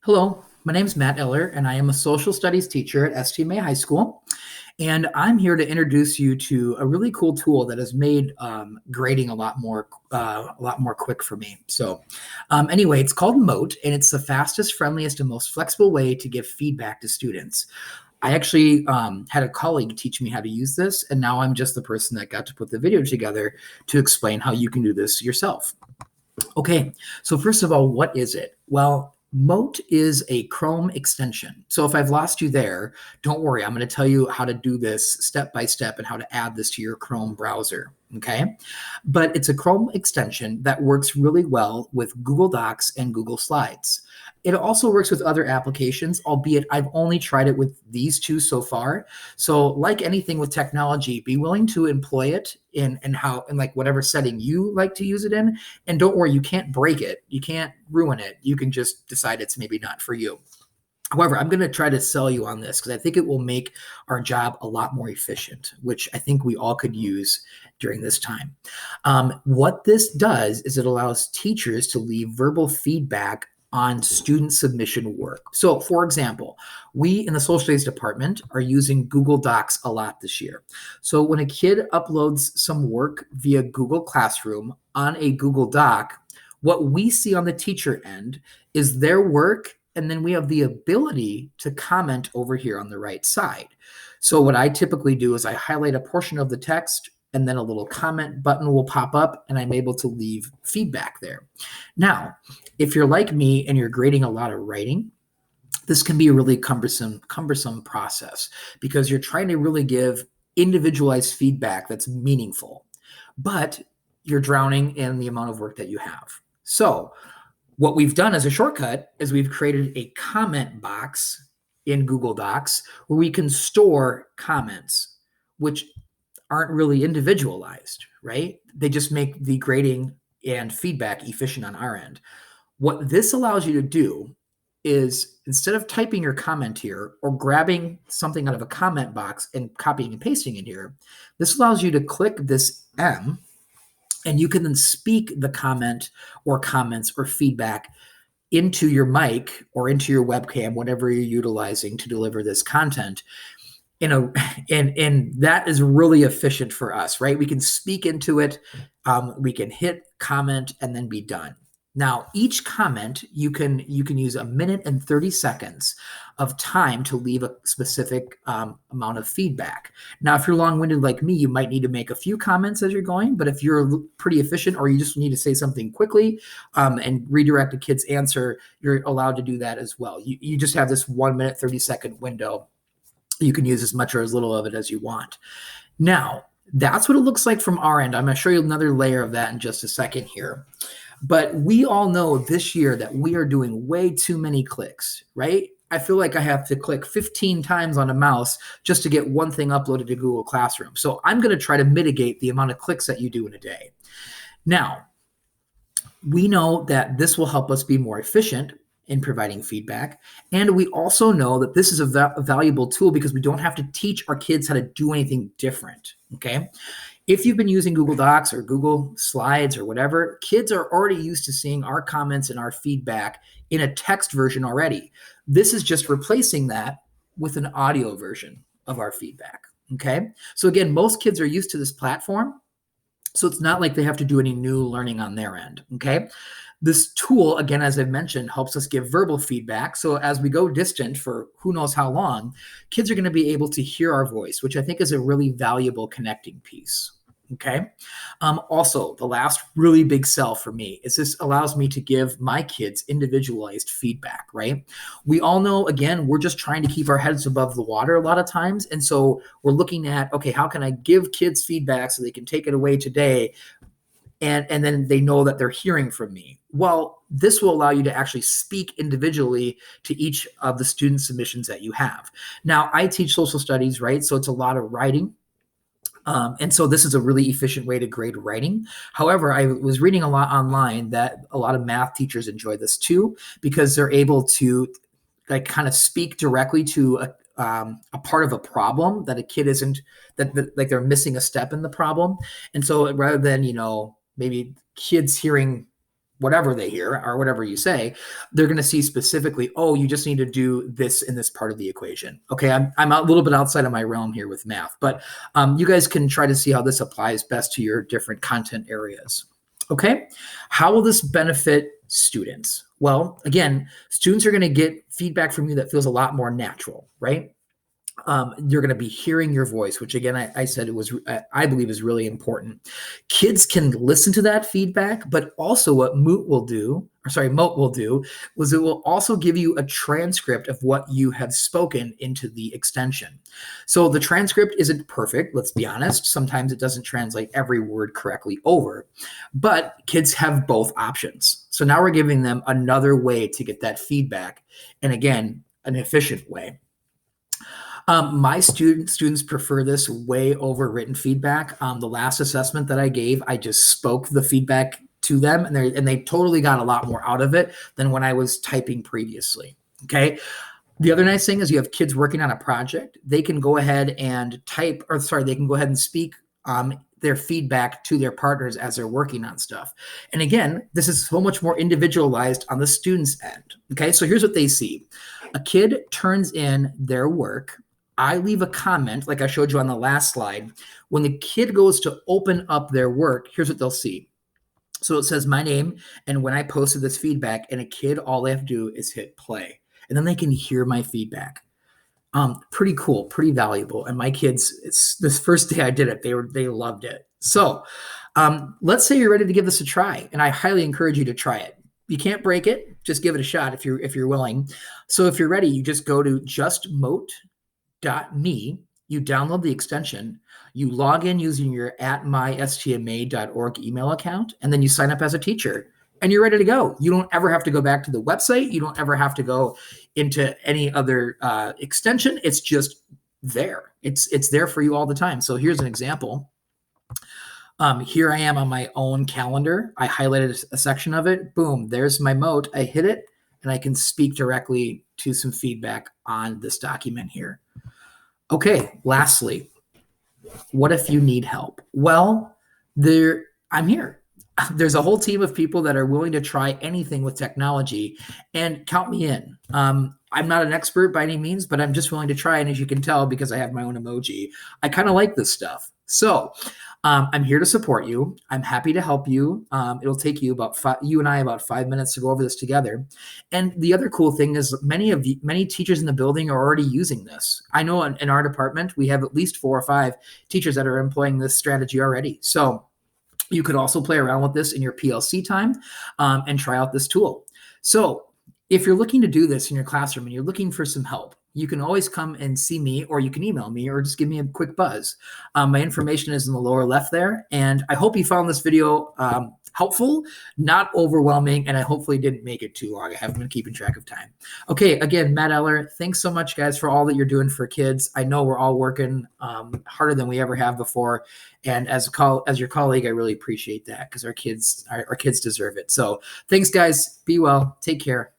Hello, my name is Matt Eller, and I am a social studies teacher at STMA High School. And I'm here to introduce you to a really cool tool that has made grading a lot more quick for me. Anyway, it's called Mote, and it's the fastest, friendliest, and most flexible way to give feedback to students. I actually had a colleague teach me how to use this, and now I'm just the person that got to put the video together to explain how you can do this yourself. Okay, so first of all, what is it? Well, Mote is a Chrome extension. So if I've lost you there, don't worry. I'm going to tell you how to do this step by step and how to add this to your Chrome browser. Okay, but it's a Chrome extension that works really well with Google Docs and Google Slides. It also works with other applications, albeit I've only tried it with these two so far. So like anything with technology, be willing to employ it in like whatever setting you like to use it in. And don't worry, you can't break it. You can't ruin it. You can just decide it's maybe not for you. However, I'm going to try to sell you on this because I think it will make our job a lot more efficient, which I think we all could use during this time. What this does is it allows teachers to leave verbal feedback on student submission work. So, for example, we in the social studies department are using Google Docs a lot this year. So when a kid uploads some work via Google Classroom on a Google Doc, what we see on the teacher end is their work, and then we have the ability to comment over here on the right side. So what I typically do is I highlight a portion of the text, and then a little comment button will pop up, and I'm able to leave feedback there. Now, if you're like me and you're grading a lot of writing, this can be a really cumbersome process because you're trying to really give individualized feedback that's meaningful, but you're drowning in the amount of work that you have. So what we've done as a shortcut is we've created a comment box in Google Docs where we can store comments, which aren't really individualized, right? They just make the grading and feedback efficient on our end. What this allows you to do is instead of typing your comment here or grabbing something out of a comment box and copying and pasting in here, this allows you to click this M and you can then speak the comment or comments or feedback into your mic or into your webcam, whatever you're utilizing to deliver this content. And that is really efficient for us, right? We can speak into it, we can hit comment and then be done. Now, each comment, you can use 1 minute and 30 seconds of time to leave a specific amount of feedback. Now, if you're long-winded like me, you might need to make a few comments as you're going, but if you're pretty efficient or you just need to say something quickly and redirect a kid's answer, you're allowed to do that as well. You just have this 1 minute, 30-second window. You can use as much or as little of it as you want. Now, that's what it looks like from our end. I'm going to show you another layer of that in just a second here. But we all know this year that we are doing way too many clicks, right? I feel like I have to click 15 times on a mouse just to get one thing uploaded to Google Classroom. So I'm going to try to mitigate the amount of clicks that you do in a day. Now, we know that this will help us be more efficient in providing feedback. And we also know that this is a valuable tool because we don't have to teach our kids how to do anything different, okay? If you've been using Google Docs or Google Slides or whatever, kids are already used to seeing our comments and our feedback in a text version already. This is just replacing that with an audio version of our feedback, okay? So again, most kids are used to this platform, so it's not like they have to do any new learning on their end, okay? This tool, again, as I've mentioned, helps us give verbal feedback. So as we go distant for who knows how long, kids are going to be able to hear our voice, which I think is a really valuable connecting piece. Okay. Also, the last really big sell for me is this allows me to give my kids individualized feedback, right? We all know, again, we're just trying to keep our heads above the water a lot of times. And so we're looking at, okay, how can I give kids feedback so they can take it away today? And then they know that they're hearing from me. Well, this will allow you to actually speak individually to each of the student submissions that you have. Now, I teach social studies, right? So it's a lot of writing. And so this is a really efficient way to grade writing. However, I was reading a lot online that a lot of math teachers enjoy this too, because they're able to like kind of speak directly to a part of a problem that a kid isn't, that like they're missing a step in the problem. And so rather than, maybe kids hearing whatever they hear or whatever you say, they're going to see specifically, oh, you just need to do this in this part of the equation. Okay, I'm a little bit outside of my realm here with math, but you guys can try to see how this applies best to your different content areas. Okay, how will this benefit students? Well, again, students are going to get feedback from you that feels a lot more natural, right? You're going to be hearing your voice, which again, I said I believe is really important. Kids can listen to that feedback, but also what Mote will do was it will also give you a transcript of what you have spoken into the extension. So the transcript isn't perfect, let's be honest. Sometimes it doesn't translate every word correctly over, but kids have both options. So now we're giving them another way to get that feedback. And again, an efficient way. My students prefer this way over written feedback. The last assessment that I gave, I just spoke the feedback to them, and they totally got a lot more out of it than when I was typing previously. Okay. The other nice thing is you have kids working on a project. They can go ahead and they can go ahead and speak their feedback to their partners as they're working on stuff. And again, this is so much more individualized on the student's end. Okay. So here's what they see. A kid turns in their work. I leave a comment, like I showed you on the last slide. When the kid goes to open up their work, here's what they'll see. So it says my name, and when I posted this feedback, and a kid, all they have to do is hit play, and then they can hear my feedback. Pretty cool, pretty valuable. And my kids, it's this first day I did it, they loved it. So let's say you're ready to give this a try, and I highly encourage you to try it. You can't break it, just give it a shot if you're willing. So if you're ready, you just go to justmote.me, you download the extension, you log in using your @mystma.org email account, and then you sign up as a teacher, and you're ready to go. You don't ever have to go back to the website. You don't ever have to go into any other extension. It's just there. It's there for you all the time. So here's an example. Here I am on my own calendar. I highlighted a section of it. Boom, there's my Mote. I hit it, and I can speak directly to some feedback on this document here. Okay, lastly, what if you need help? Well, I'm here. There's a whole team of people that are willing to try anything with technology, and count me in. I'm not an expert by any means, but I'm just willing to try. And as you can tell, because I have my own emoji, I kind of like this stuff. So I'm here to support you. I'm happy to help you. It'll take you about you and I about 5 minutes to go over this together. And the other cool thing is many teachers in the building are already using this. I know in our department, we have at least 4 or 5 teachers that are employing this strategy already. So you could also play around with this in your PLC time and try out this tool. So if you're looking to do this in your classroom and you're looking for some help, you can always come and see me, or you can email me, or just give me a quick buzz. My information is in the lower left there. And I hope you found this video helpful, not overwhelming, and I hopefully didn't make it too long. I haven't been keeping track of time. Okay, again, Matt Eller, thanks so much, guys, for all that you're doing for kids. I know we're all working harder than we ever have before. And as your colleague, I really appreciate that, because our kids deserve it. So thanks, guys. Be well. Take care.